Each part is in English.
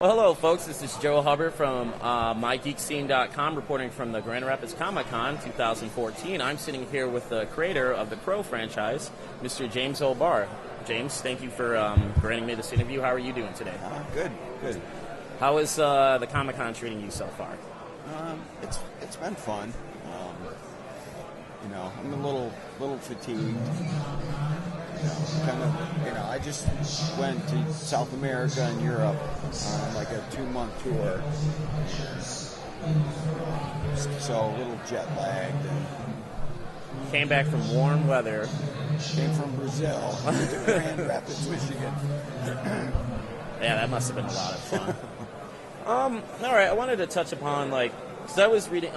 Well, hello, folks. This is Joe Hubbard from MIGeekScene.com reporting from the Grand Rapids Comic-Con 2014. I'm sitting here with the creator of the Crow franchise, Mr. James Barr. James, thank you for granting me this interview. How are you doing today? Good. How is the Comic-Con treating you so far? It's been fun. I'm a little fatigued. I just went to South America and Europe on like a 2-month tour, so a little jet lagged. Came back from warm weather. Came from Brazil to Grand Rapids, Michigan. Yeah, that must have been a lot of fun. All right, I wanted to touch upon because I was reading,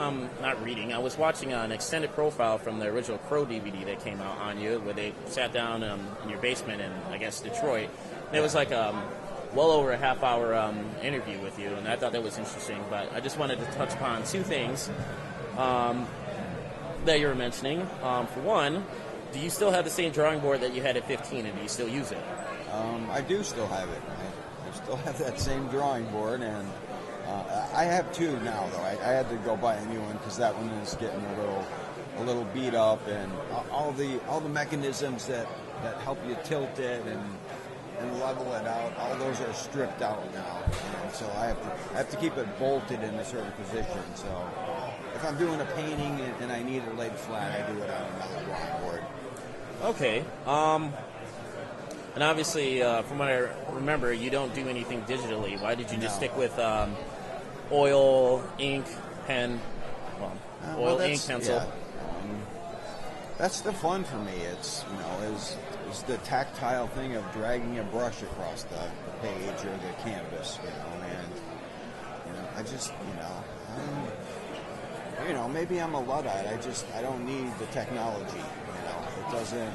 I was watching an extended profile from the original Crow DVD that came out on you, where they sat down in your basement in, I guess, Detroit. And it was like well over a half-hour interview with you, and I thought that was interesting. But I just wanted to touch upon two things that you were mentioning. For one, do you still have the same drawing board that you had at 15, and do you still use it? I do still have it. I still have that same drawing board, and I have two now, though. I had to go buy a new one because that one is getting a little beat up, and all the mechanisms that help you tilt it and level it out, all those are stripped out now. And so I have to keep it bolted in a certain position. So if I'm doing a painting and I need it laid flat, I do it on another drawing board. Okay. And obviously, from what I remember, you don't do anything digitally. Why did you just stick with oil, ink, pen? Well, ink, pencil. Yeah. That's the fun for me. It's is the tactile thing of dragging a brush across the page or the canvas. I just maybe I'm a Luddite. I don't need the technology. It doesn't.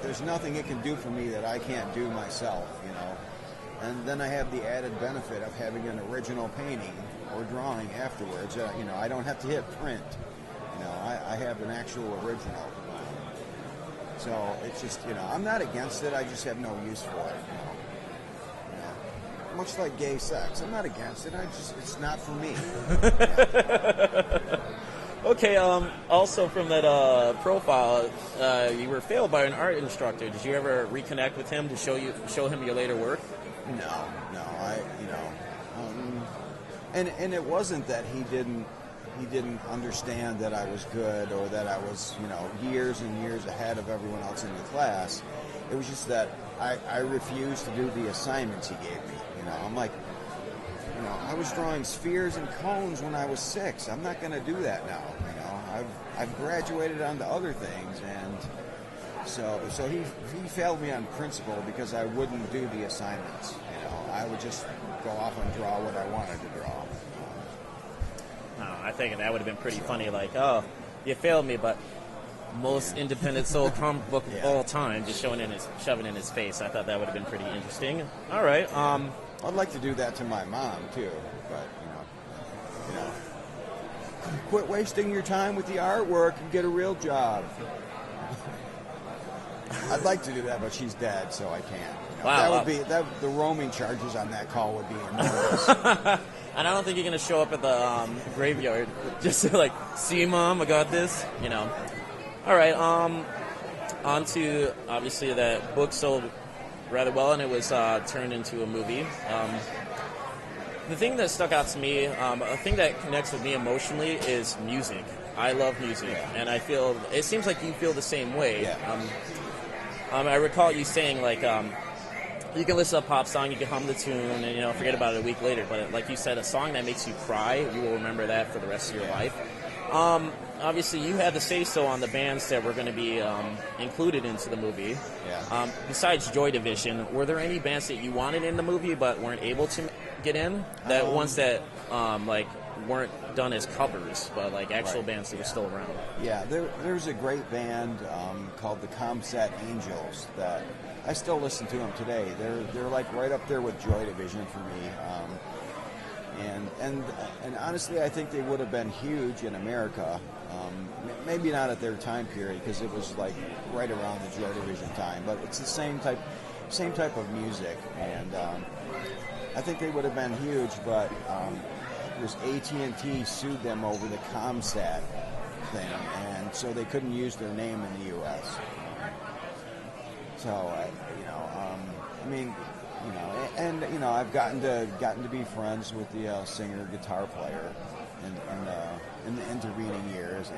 There's nothing it can do for me that I can't do myself. And then I have the added benefit of having an original painting or drawing afterwards. I don't have to hit print. I have an actual original. So it's just, I'm not against it. I just have no use for it. Much like gay sex, I'm not against it. It's not for me. Okay. Also, from that profile, you were failed by an art instructor. Did you ever reconnect with him to show him your later work? No. And it wasn't that he didn't understand that I was good or that I was years and years ahead of everyone else in the class. It was just that I refused to do the assignments he gave me. I'm like, I was drawing spheres and cones when I was 6. I'm not going to do that now. I've graduated onto other things, and so he failed me on principle because I wouldn't do the assignments. I would just go off and draw what I wanted to draw. I think that would have been pretty funny. You failed me, but most independent sold comic book of all time, just shoving in his face. I thought that would have been pretty interesting. All right. I'd like to do that to my mom too, but quit wasting your time with the artwork and get a real job. I'd like to do that, but she's dead, so I can't. Wow. The roaming charges on that call would be enormous. And I don't think you're going to show up at the graveyard just to see, Mom, I got this. All right. On to obviously that book sold rather well, and it was turned into a movie. The thing that stuck out to me, a thing that connects with me emotionally, is music. I love music, and I feel it seems like you feel the same way. Yeah. I recall you saying you can listen to a pop song, you can hum the tune, and forget about it a week later. But like you said, a song that makes you cry, you will remember that for the rest of your life. Obviously, you had the say-so on the bands that were going to be included into the movie. Yeah. Besides Joy Division, were there any bands that you wanted in the movie but weren't able to get in? That ones that weren't done as covers, but actual bands that were still around. Yeah, there's a great band called the Comsat Angels that I still listen to them today. They're right up there with Joy Division for me. And honestly, I think they would have been huge in America. Maybe not at their time period because it was right around the Joy Division time, but it's the same type of music. And I think they would have been huge, but was AT&T sued them over the ComSat thing, and so they couldn't use their name in the U.S. So, I mean, I've gotten to be friends with the singer, guitar player, in the intervening years,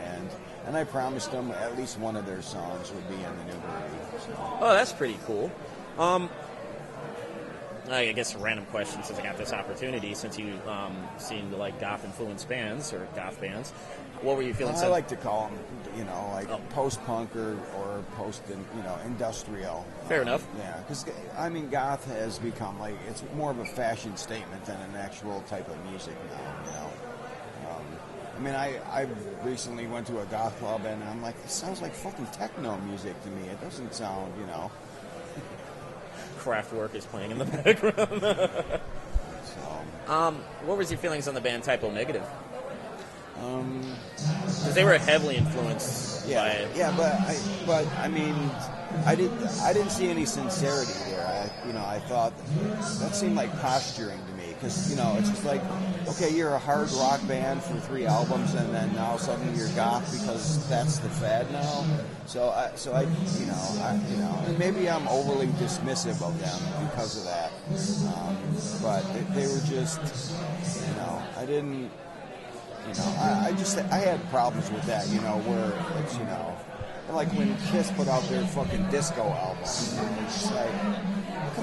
and I promised them at least one of their songs would be in the new movie. So. Oh, that's pretty cool. I guess a random question since I got this opportunity, since you seem to like goth-influenced bands or goth bands. What were you feeling? I like to call them, post-punk or industrial. Fair enough. Yeah, because, goth has become, it's more of a fashion statement than an actual type of music now, I recently went to a goth club, and I'm like, this sounds like fucking techno music to me. It doesn't sound, Kraftwerk is playing in the background. So, what was your feelings on the band Typo Negative? Because they were heavily influenced by it. Yeah, but I didn't see any sincerity there. I thought that seemed like posturing to me, because it's just like, okay, you're a hard rock band for 3 albums, and then now suddenly you're goth because that's the fad now. So I and maybe I'm overly dismissive of them because of that. But they were just, I didn't. I had problems with that, where it's, like when Kiss put out their fucking disco album. It's just like,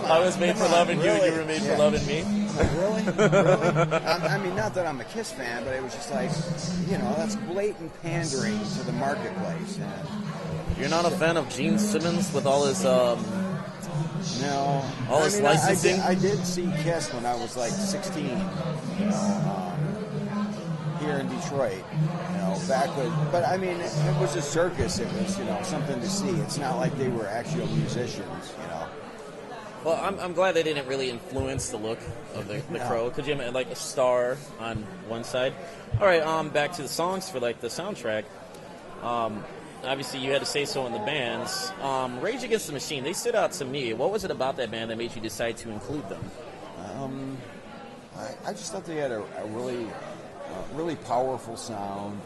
I was made for loving you, and you were made for loving me. Like, really? Really? Not that I'm a Kiss fan, but it was just like, that's blatant pandering to the marketplace. You're not a fan of Gene Simmons with all his, no. All his licensing? I did see Kiss when I was like 16, here in Detroit, back with, but it was a circus. It was, something to see. It's not like they were actual musicians, Well, I'm glad they didn't really influence the look of the Crow. Could you imagine, like a star on one side? All right, back to the songs for the soundtrack. Obviously, you had to say so in the bands. Rage Against the Machine, they stood out to me. What was it about that band that made you decide to include them? I just thought they had a really powerful sound,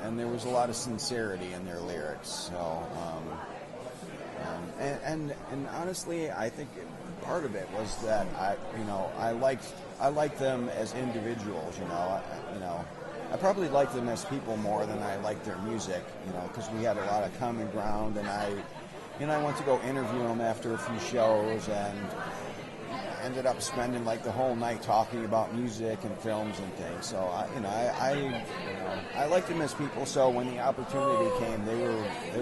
and there was a lot of sincerity in their lyrics. So, and honestly, I think part of it was that I liked them as individuals. I probably liked them as people more than I liked their music. Because we had a lot of common ground, and I went to go interview them after a few shows, and ended up spending the whole night talking about music and films and things. So I liked them as people. So when the opportunity came, they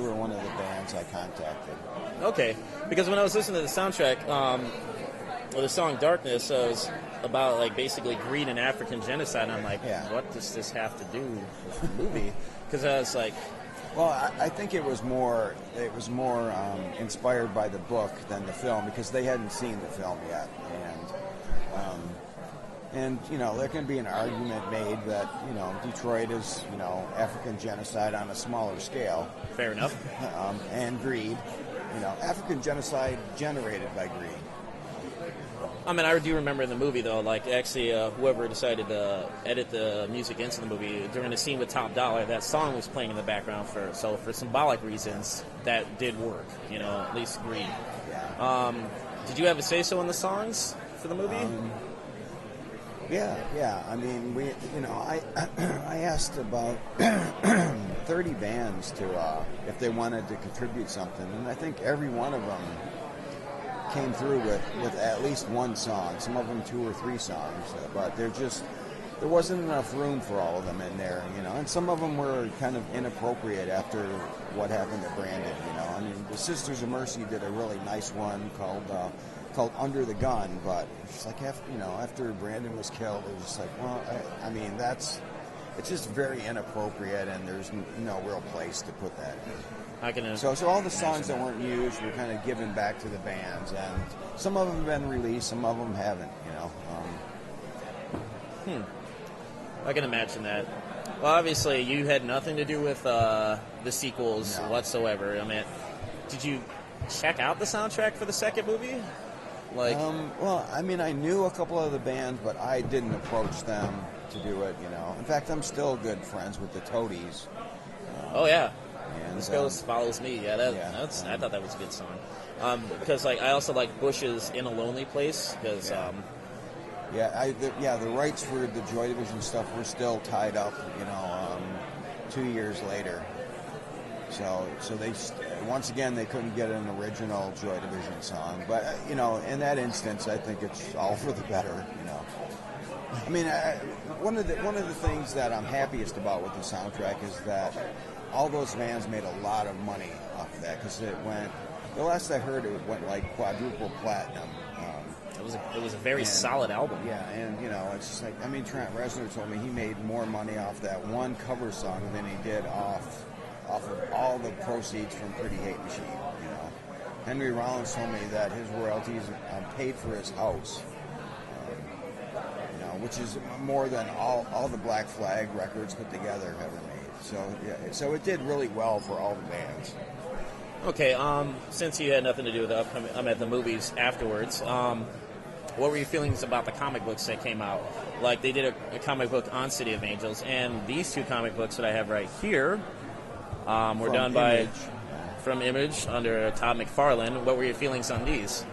were one of the bands I contacted. Okay, because when I was listening to the soundtrack, the song "Darkness" was about basically greed and African genocide. And I'm like, what does this have to do with the movie? Because I was like. Well, I think it was more inspired by the book than the film, because they hadn't seen the film yet, and there can be an argument made that Detroit is African genocide on a smaller scale. Fair enough. And greed, African genocide generated by greed. I do remember in the movie, though, whoever decided to edit the music into the movie, during the scene with Top Dollar, that song was playing in the background for symbolic reasons, that did work, at least greed. Yeah. Did you have a say-so in the songs for the movie? Yeah. I asked about 30 bands if they wanted to contribute something, and I think every one of them came through with at least one song, some of them 2 or 3 songs, but there wasn't enough room for all of them in there, and some of them were kind of inappropriate after what happened to Brandon, the Sisters of Mercy did a really nice one called Under the Gun, but it's like after Brandon was killed, it was just like, well, it's just very inappropriate, and there's no real place to put that in. So all the songs that weren't used were kind of given back to the bands, and some of them have been released, some of them haven't. I can imagine that. Well, obviously, you had nothing to do with the sequels whatsoever. Did you check out the soundtrack for the second movie? Like, well, I mean, I knew a couple of the bands, but I didn't approach them to do it. In fact, I'm still good friends with the Toadies. oh yeah, And this ghost follows me. Yeah, that's. I thought that was a good song. Because like I also like Bush's "In a Lonely Place" because. The rights for the Joy Division stuff were still tied up, 2 years later. So they once again they couldn't get an original Joy Division song, but in that instance, I think it's all for the better. I mean, one of the things that I'm happiest about with the soundtrack is that all those bands made a lot of money off of that because it went. The last I heard, it went like quadruple platinum. It was a very solid album. Yeah, and it's just like Trent Reznor told me he made more money off that one cover song than he did off of all the proceeds from Pretty Hate Machine. Henry Rollins told me that his royalties paid for his house, which is more than all the Black Flag records put together ever made. So it did really well for all the bands. Okay, since you had nothing to do with the upcoming, at the movies afterwards, what were your feelings about the comic books that came out? Like, they did a comic book on City of Angels, and these two comic books that I have right here were done from Image under Todd McFarlane. What were your feelings on these?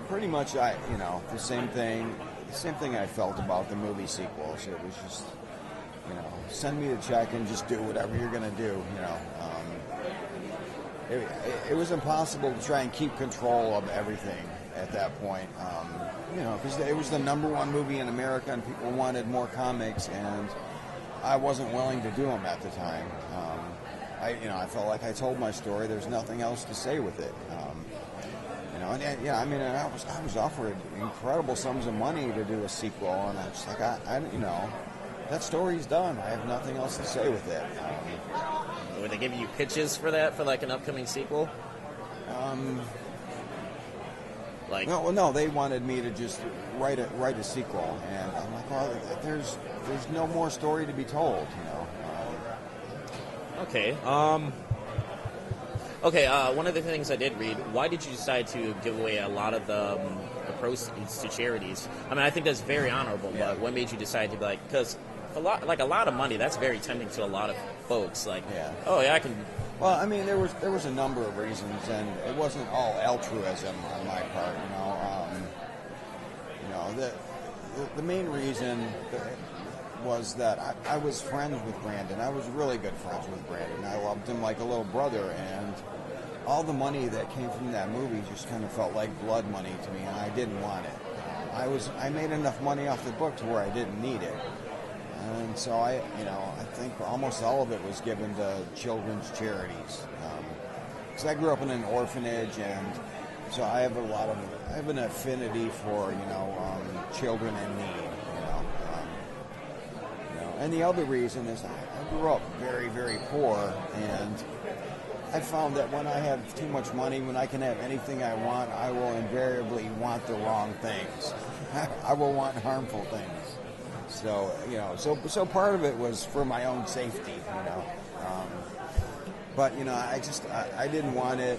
Pretty much, the same thing. The same thing I felt about the movie sequels. It was just, send me the check and just do whatever you're going to do. It was impossible to try and keep control of everything at that point. Because it was the #1 movie in America, and people wanted more comics, and I wasn't willing to do them at the time. I felt like I told my story. There's nothing else to say with it. I was offered incredible sums of money to do a sequel, and I was like, that story's done. I have nothing else to say with it. Were they giving you pitches for that, for like an upcoming sequel? No, they wanted me to just write a sequel, and I'm like, well, there's no more story to be told, Okay. One of the things I did read, why did you decide to give away a lot of the proceeds to charities? I mean, I think that's very honorable, but what made you decide to be like, because a lot of money, that's very tempting to a lot of folks. Like, I can. Well, I mean, there was a number of reasons, and it wasn't all altruism on my part. The main reason was that I was friends with Brandon. I was really good friends with Brandon. I loved him like a little brother, and all the money that came from that movie just kind of felt like blood money to me, and I didn't want it. I made enough money off the book to where I didn't need it. And so I think almost all of it was given to children's charities. Because I grew up in an orphanage, and so I have an affinity for children in need. And the other reason is I grew up very, very poor, and I found that when I have too much money, when I can have anything I want, I will invariably want the wrong things. I will want harmful things. So so part of it was for my own safety, but I didn't want it,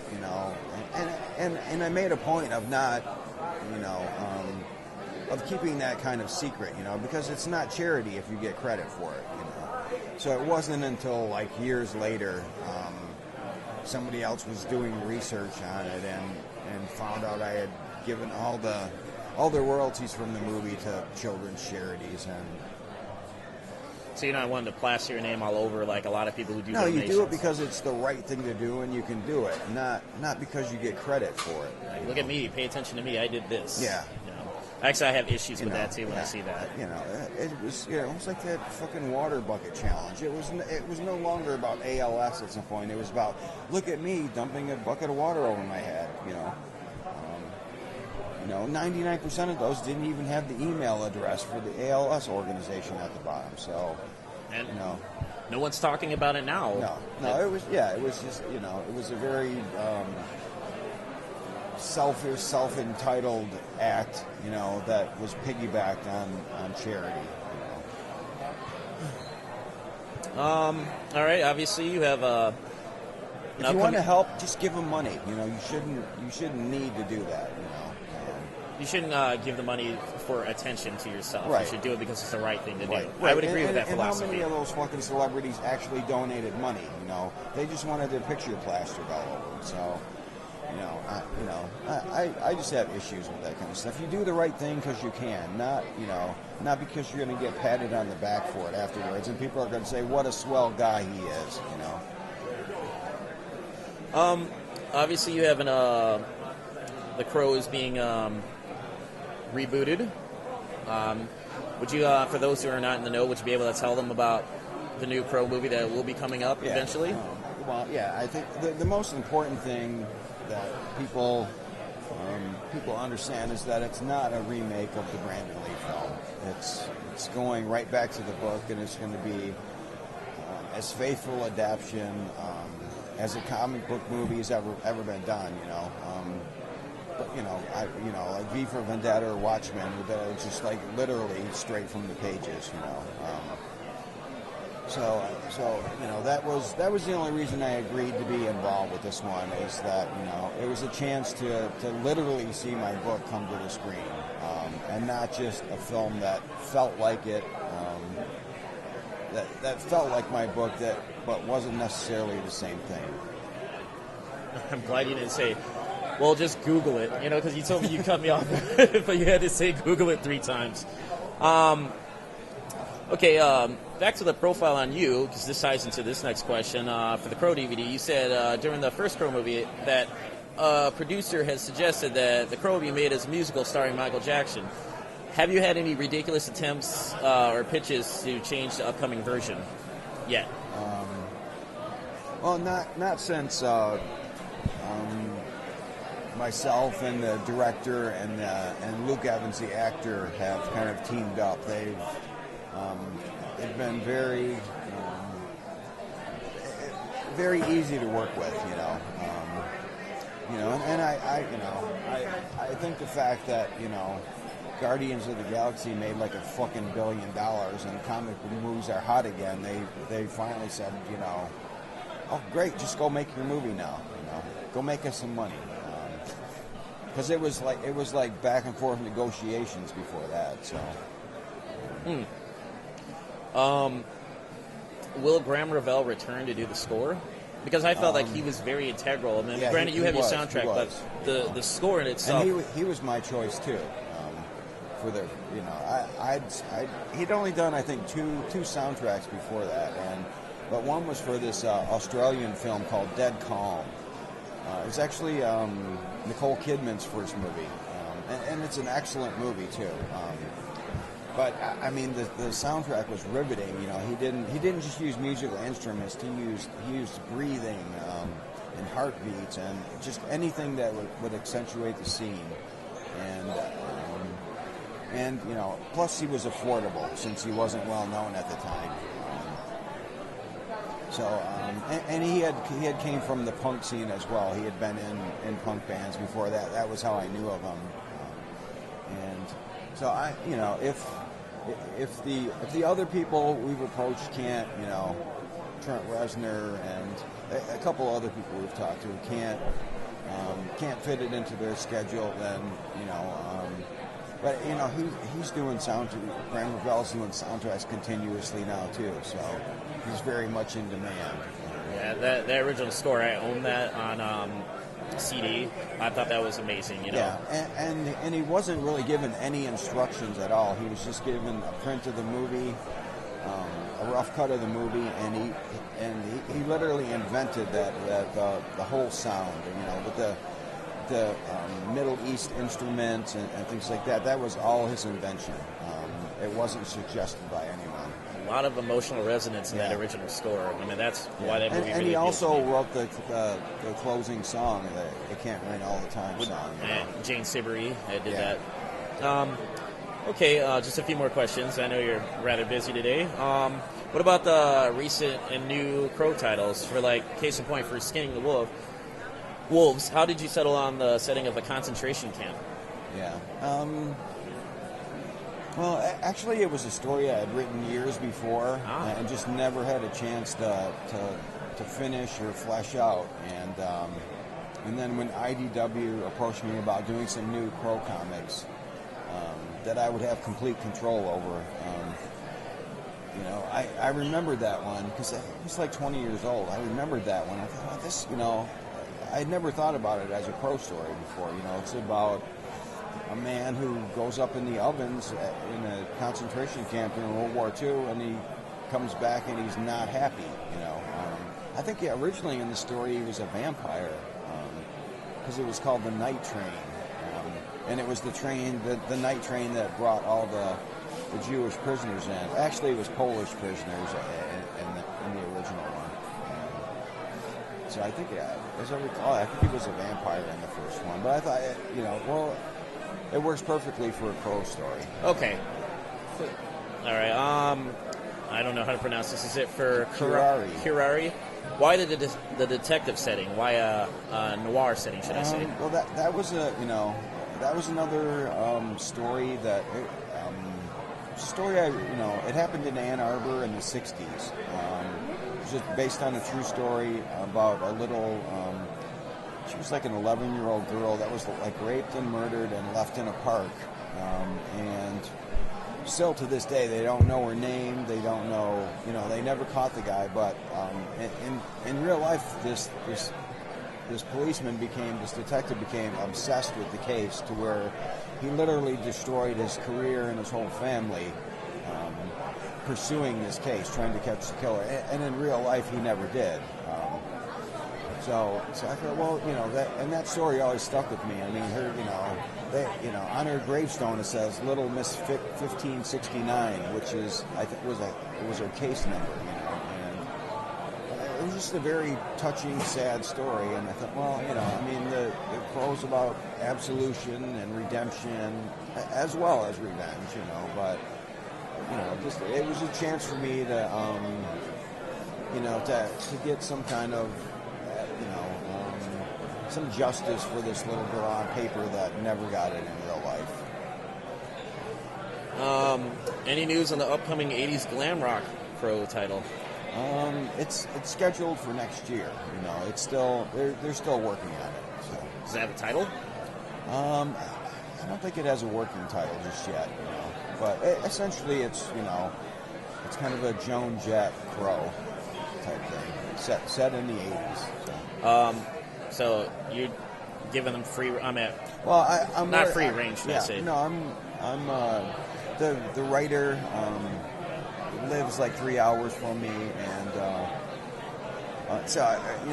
and I made a point of not, of keeping that kind of secret, because it's not charity if you get credit for it, So it wasn't until like years later, somebody else was doing research on it and found out I had given all the royalties from the movie to children's charities. And so I wanted to plaster your name all over like a lot of people who do. No, donations. You do it because it's the right thing to do, and you can do it, not because you get credit for it. Like, look at me, pay attention to me. I did this. Yeah. Actually, I have issues with that too when I see that. It was like that fucking water bucket challenge. It was no longer about ALS at some point. It was about, look at me dumping a bucket of water over my head. 99% of those didn't even have the email address for the ALS organization at the bottom. So, no one's talking about it now. No, it was just it was a very selfish, self-entitled act, that was piggybacked on charity. All right. Obviously, you have if you want to help, just give them money. You shouldn't need to do that. You shouldn't give the money for attention to yourself. Right. You should do it because it's the right thing to do. Right. I would agree with that and philosophy. how many of those fucking celebrities actually donated money? You know, they just wanted their picture plastered all over them. So, I just have issues with that kind of stuff. You do the right thing because you can, not because you're going to get patted on the back for it afterwards, and people are going to say, "What a swell guy he is," Obviously, you have the Crow is being rebooted. Would you, for those who are not in the know, would you be able to tell them about the new Crow movie that will be coming up eventually? I think the most important thing that people understand is that it's not a remake of the Brandon Lee film. It's going right back to the book, and it's going to be as faithful adaptation as a comic book movie has ever been done. Like V for Vendetta or Watchmen, it's just like literally straight from the pages. So that was the only reason I agreed to be involved with this one, is that it was a chance to literally see my book come to the screen, and not just a film that felt like it, that felt like my book, but wasn't necessarily the same thing. I'm glad you didn't say, well, just Google it, because you told me you cut me off, but you had to say Google it 3 times. Okay, back to the profile on you, because this ties into this next question. For the Crow DVD, you said during the first Crow movie that a producer has suggested that the Crow be made as a musical starring Michael Jackson. Have you had any ridiculous attempts or pitches to change the upcoming version yet? Well, not since myself and the director and Luke Evans, the actor, have kind of teamed up. They've been very easy to work with, and I think the fact that Guardians of the Galaxy made like a fucking $1 billion and comic book movies are hot again. They finally said, oh great, just go make your movie now, go make us some money. Because it was like back and forth negotiations before that. So. Will Graham Revell return to do the score? Because I felt like he was very integral. I mean, granted, you have your soundtrack, but the score in itself. And he was my choice too. For the he'd only done I think two soundtracks before that, but one was for this Australian film called Dead Calm. It's actually Nicole Kidman's first movie, and it's an excellent movie too. But I mean, the soundtrack was riveting. He didn't just use musical instruments. He used breathing and heartbeats and just anything that would accentuate the scene. And plus he was affordable since he wasn't well known at the time. And he had came from the punk scene as well. He had been in punk bands before that. That was how I knew of him. And so if the other people we've approached can't, Trent Reznor and a couple other people we've talked to can't fit it into their schedule, then but he's doing Graham Revell's doing soundtracks continuously now too, so he's very much in demand. Yeah, that original score, I own that on CD. I thought that was amazing. Yeah, and he wasn't really given any instructions at all. He was just given a print of the movie, a rough cut of the movie, and he literally invented the whole sound. With the Middle East instruments and things like that. That was all his invention. It wasn't suggested by anyone. A lot of emotional resonance in that original score. I mean, that's why that movie. And he also wrote the closing song, the "It Can't Rain All the Time" song. Jane Siberry did that. Okay, just a few more questions. I know you're rather busy today. What about the recent and new Crow titles? For case in point, for Skinning the Wolves, how did you settle on the setting of a concentration camp? Yeah. Well, actually, it was a story I had written years before, and just never had a chance to finish or flesh out. And And then when IDW approached me about doing some new Crow comics that I would have complete control over, you know, I remembered that one because I was like 20 years old. I remembered that one. I thought, oh, this, you know, I had never thought about it as a Crow story before. You know, it's about a man who goes up in the ovens in a concentration camp during World War II, and he comes back and he's not happy. You know, I think originally in the story he was a vampire because it was called the Night Train, and it was the train, the night train that brought all the Jewish prisoners in. Actually, it was Polish prisoners in the original one. So I think, as I recall, I think he was a vampire in the first one. But I thought, you know, well, it works perfectly for a Crow story. Okay. All right. I don't know how to pronounce this. Is it for Curari? Curari. Why the detective setting? Why a noir setting? Should I say? Well, that was that was another story that. It happened in Ann Arbor in the 60s. It was just based on a true story about a little, she was like an 11-year-old girl that was like raped and murdered and left in a park. And still to this day, they don't know her name. They don't know, you know, they never caught the guy. But in real life, this detective became obsessed with the case to where he literally destroyed his career and his whole family pursuing this case, trying to catch the killer. And in real life, he never did. So I thought, well, you know, that story always stuck with me. I mean, her, on her gravestone it says Little Miss 1569, which is was her case number. You know, and it was just a very touching, sad story. And I thought, well, you know, I mean, the Crow's about absolution and redemption as well as revenge, you know. But you know, just it was a chance for me to, to get some kind of, some justice for this little girl on paper that never got it in real life. Any news on the upcoming 80s glam rock Crow title? It's scheduled for next year. You know, it's still they're still working on it. So. Does it have a title? I don't think it has a working title just yet. You know, but essentially it's it's kind of a Joan Jett Crow type thing, set in the 80s. So you're giving them free. I'm not free range. Yeah, no, I'm the writer lives like 3 hours from me, and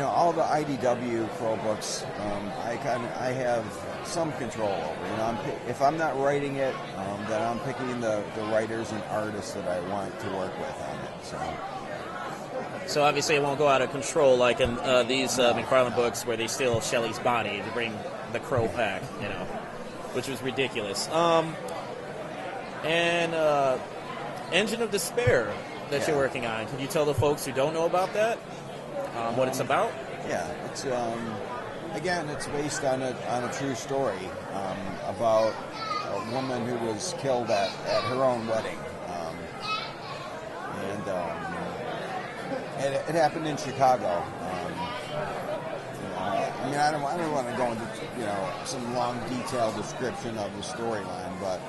all the IDW Crow books I have some control over. You know, if I'm not writing it, then I'm picking the writers and artists that I want to work with on it. So obviously it won't go out of control like in these McFarlane books where they steal Shelley's body to bring the Crow back, you know, which was ridiculous. And Engine of Despair that you're working on. Can you tell the folks who don't know about that what it's about? Yeah, it's it's based on a true story about a woman who was killed at her own wedding, and it happened in Chicago. I don't want to go into some long detailed description of the storyline, but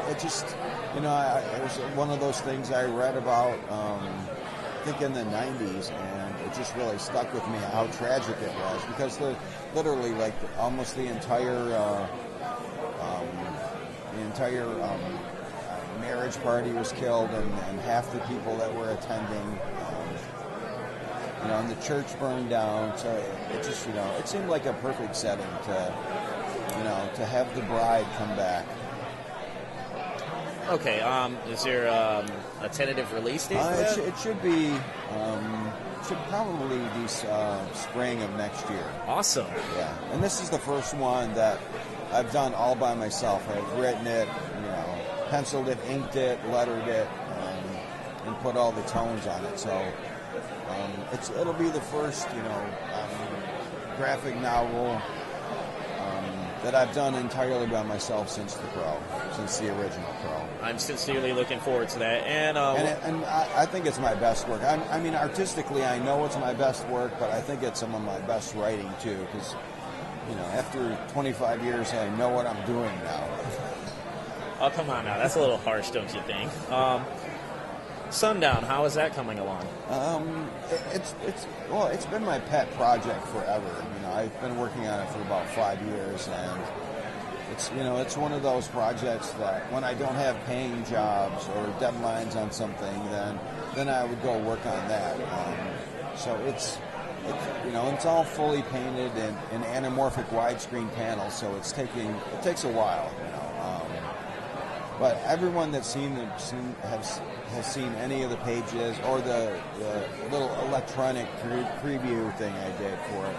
it just it was one of those things I read about I think in the 90s, and it just really stuck with me how tragic it was, because literally almost the entire marriage party was killed, and half the people that were attending, and the church burned down. So it just, it seemed like a perfect setting to have the bride come back. Okay. Is there a tentative release date for that? It should be. Should probably be spring of next year. Awesome. Yeah, and this is the first one that I've done all by myself. I've written it, penciled it, inked it, lettered it, and put all the tones on it. So it'll be the first, graphic novel that I've done entirely by myself since the original Pro. I'm sincerely looking forward to that. And I think it's my best work. I mean, artistically, I know it's my best work, but I think it's some of my best writing too, because, you know, after 25 years, I know what I'm doing now. Oh, come on now. That's a little harsh, don't you think? Sundown, how is that coming along? It's been my pet project forever. You know, I've been working on it for about 5 years, and it's one of those projects that when I don't have paying jobs or deadlines on something, then I would go work on that. So it's all fully painted in anamorphic widescreen panels, so it takes a while. But everyone that's has seen any of the pages or the little electronic preview thing I did for it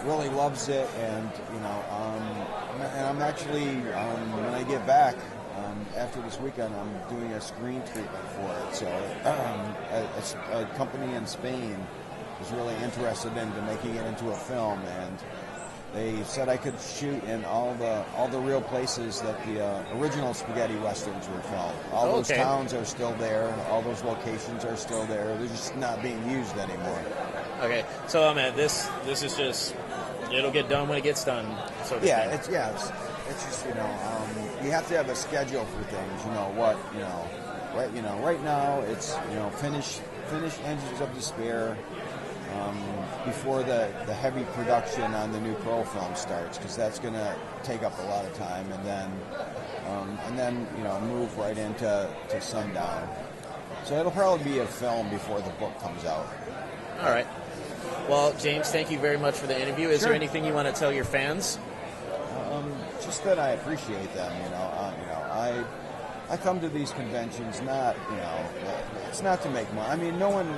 really loves it, and and I'm actually when I get back after this weekend, I'm doing a screen treatment for it. So a company in Spain is really interested into making it into a film, and they said I could shoot in all the real places that the original spaghetti westerns were filmed. All those towns are still there. All those locations are still there. They're just not being used anymore. Okay, so this is just, it'll get done when it gets done. So it's just you have to have a schedule for things. Right now it's finish Engines of Despair. Before the heavy production on the new Pro film starts, because that's going to take up a lot of time, and then move right into Sundown. So it'll probably be a film before the book comes out. All right. Well, James, thank you very much for the interview. Is there anything you want to tell your fans? Just that I appreciate them. I come to these conventions it's not to make money. I mean, no one.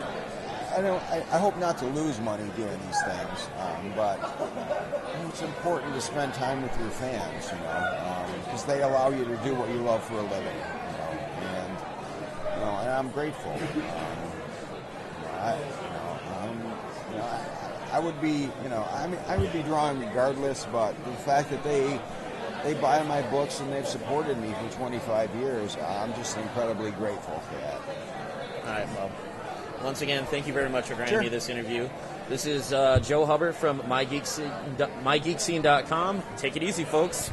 I hope not to lose money doing these things, but it's important to spend time with your fans, because they allow you to do what you love for a living, and I'm grateful. I would be, I would be drawing regardless, but the fact that they buy my books and they've supported me for 25 years, I'm just incredibly grateful for that. All right, well. Once again, thank you very much for granting me this interview. This is Joe Hubbard from MIGeekScene.com. Take it easy, folks.